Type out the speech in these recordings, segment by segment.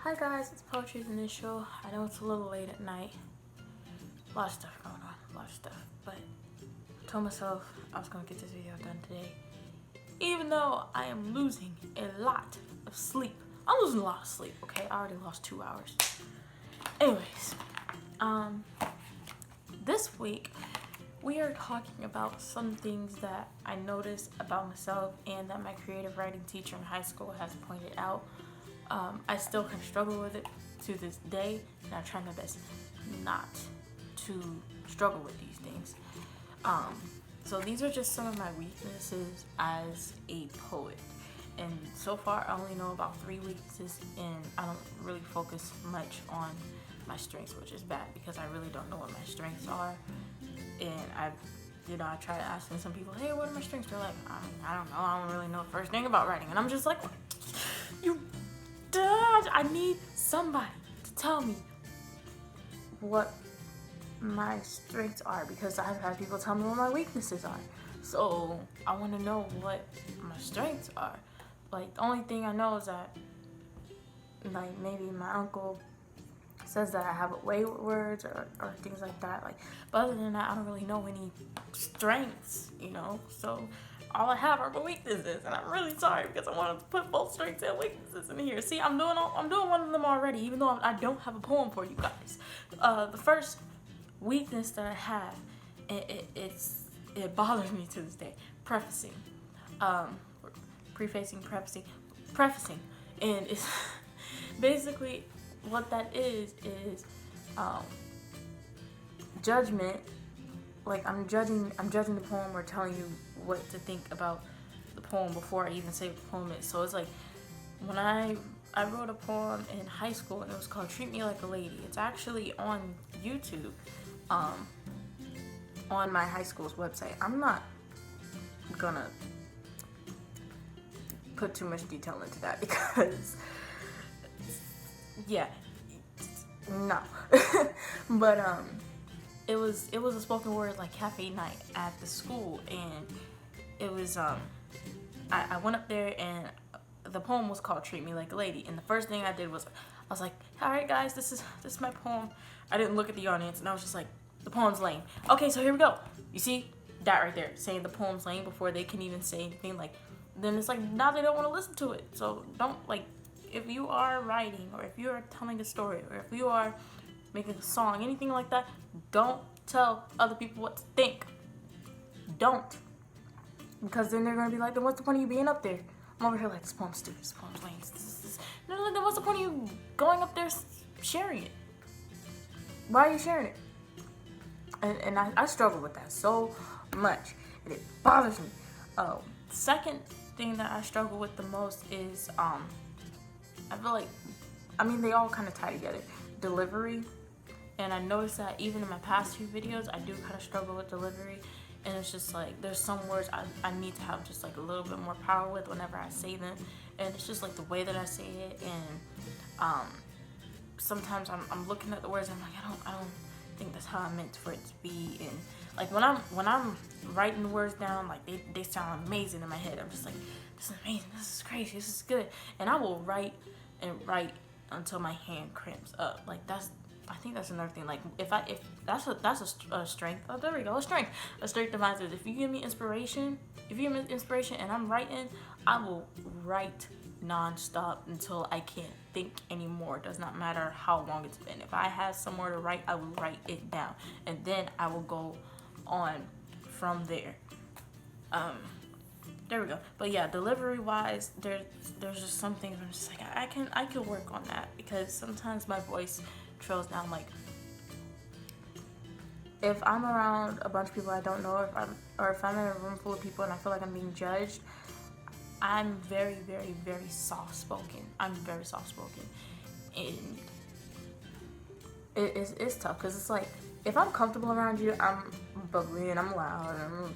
Hi guys, it's Poetry's Initial. I know it's a little late at night. A lot of stuff going on, a lot of stuff. But I told myself I was gonna get this video done today. Even though I am losing a lot of sleep. I'm losing a lot of sleep, okay? I already lost 2 hours. Anyways, this week we are talking about some things that I noticed about myself and that my creative writing teacher in high school has pointed out. I still kind of struggle with it to this day, and I try my best not to struggle with these things. So these are just some of my weaknesses as a poet. And so far, I only know about 3 weaknesses, and I don't really focus much on my strengths, which is bad because I really don't know what my strengths are. And I try to ask some people, hey, what are my strengths? They're like, I don't know. I don't really know the first thing about writing. And I'm just like, I need somebody to tell me what my strengths are, because I've had people tell me what my weaknesses are. So I want to know what my strengths are. Like, the only thing I know is that, like, maybe my uncle says that I have a way with words or things like that. Like, but other than that, I don't really know any strengths, So all I have are my weaknesses, and I'm really sorry because I wanted to put both strengths and weaknesses in here. See, I'm doing one of them already, even though I don't have a poem for you guys. The first weakness that I have, it bothers me to this day. Prefacing, prefacing, and it's basically what that is judgment. Like, I'm judging the poem or telling you what to think about the poem before I even say what the poem is. So it's like, when I wrote a poem in high school, and it was called Treat Me Like a Lady. It's actually on YouTube, on my high school's website. I'm not gonna put too much detail into that because, yeah, no. But it was a spoken word, like, cafe night at the school, and it was I went up there, and the poem was called Treat Me Like a Lady. And the first thing I did was, I was like, all right guys, this is my poem. I didn't look at the audience, and I was just like, the poem's lame. Okay, so here we go. You see that right there, saying the poem's lame before they can even say anything. Like, then it's like, now they don't want to listen to it. So don't, like, if you are writing, or if you are telling a story, or if you are making a song, anything like that, don't tell other people what to think. Don't. Because then they're going to be like, then what's the point of you being up there? I'm over here like, this poem's stupid, this poem's lame. No, then what's the point of you going up there sharing it? Why are you sharing it? And I struggle with that so much, and it bothers me. Second thing that I struggle with the most is, I feel like, they all kind of tie together. Delivery. And I noticed that even in my past few videos, I do kind of struggle with delivery. And it's just like, there's some words I need to have just like a little bit more power with whenever I say them. And it's just like the way that I say it. And sometimes I'm looking at the words and I'm like, I don't think that's how I meant for it to be. And like, when I'm writing the words down, like, they sound amazing in my head. I'm just like, this is amazing, this is crazy, this is good. And I will write and write until my hand cramps up. Like, I think that's another thing. Like, if that's a strength. Oh, there we go, a strength of mine is, if you give me inspiration, and I'm writing, I will write nonstop until I can't think anymore. It does not matter how long it's been. If I have somewhere to write, I will write it down, and then I will go on from there. There we go. But yeah, delivery wise, there's just some things I'm just like, I can work on that, because sometimes my voice trails down. Like, if I'm around a bunch of people I don't know, if I'm in a room full of people and I feel like I'm being judged, I'm very, very, very soft-spoken. I'm very soft-spoken. And it's tough, because it's like, if I'm comfortable around you, I'm bubbly and I'm loud and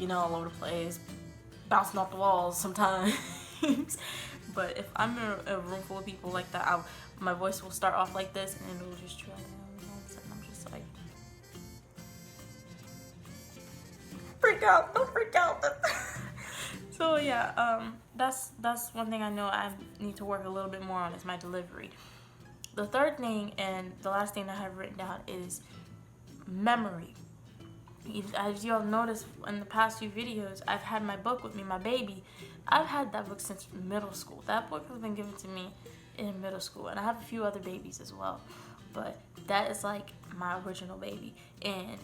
I'm, all over the place, bouncing off the walls sometimes. But if I'm in a room full of people like that, my voice will start off like this, and it will just trail down, and all of a sudden I'm just like, freak out, don't freak out. So yeah, that's one thing I know I need to work a little bit more on, is my delivery. the third thing and the last thing that I have written down is memory. As you all noticed in the past few videos, I've had my book with me, my baby. I've had that book since middle school. That book has been given to me in middle school, and I have a few other babies as well, but that is like my original baby. And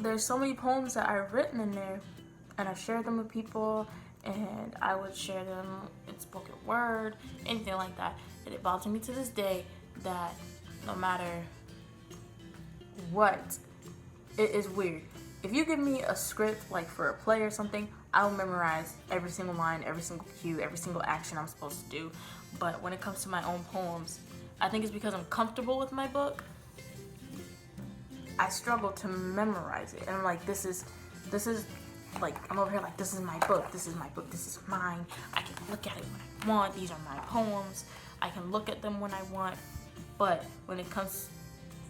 there's so many poems that I've written in there, and I've shared them with people, and I would share them in spoken word, anything like that. And it bothers me to this day that no matter what, it is weird. If you give me a script like for a play or something, I'll memorize every single line, every single cue, every single action I'm supposed to do. But when it comes to my own poems, I think it's because I'm comfortable with my book, I struggle to memorize it. And I'm like, this is like, I'm over here like, this is my book, this is mine. I can look at it when I want. These are my poems. I can look at them when I want. But when it comes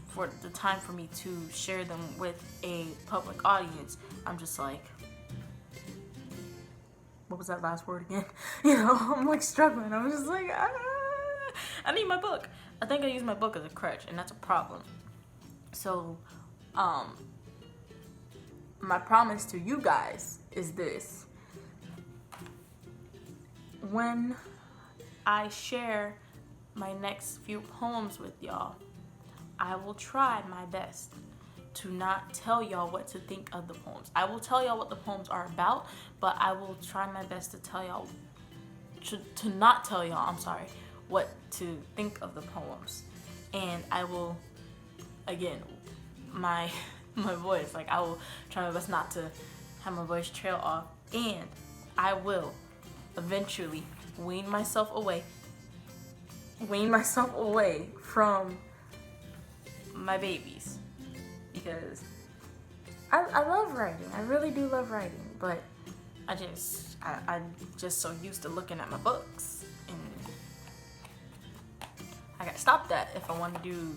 for the time for me to share them with a public audience, I'm just like, what was that last word again? You know, I'm like struggling. I'm just like, I need my book. I think I use my book as a crutch, and that's a problem. So, my promise to you guys is this. When I share my next few poems with y'all, I will try my best to not tell y'all what to think of the poems. I will tell y'all what the poems are about, but I will try my best to tell y'all, to not tell y'all, I'm sorry, what to think of the poems. And I will, again, my voice, like I will try my best not to have my voice trail off, and I will eventually wean myself away from my babies, because I love writing. I really do love writing, but I'm just so used to looking at my books, and I gotta stop that if I want to do,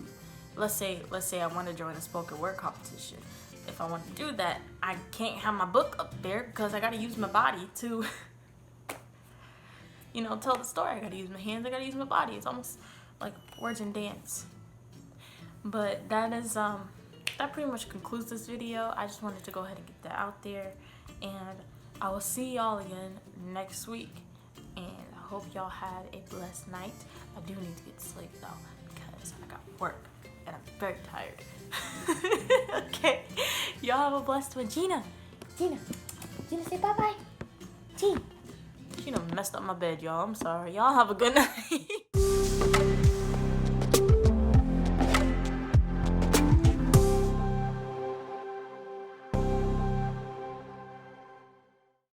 let's say I want to join a spoken word competition. If I want to do that, I can't have my book up there because I gotta use my body to you know, tell the story. I gotta use my hands, I gotta use my body. It's almost like words and dance. But that is that pretty much concludes this video. I just wanted to go ahead and get that out there, and I will see y'all again next week, and I hope y'all had a blessed night. I do need to get to sleep though, because I got work and I'm very tired. Okay, y'all have a blessed one. Gina, say bye-bye. Gina, she done messed up my bed, y'all. I'm sorry. Y'all have a good night.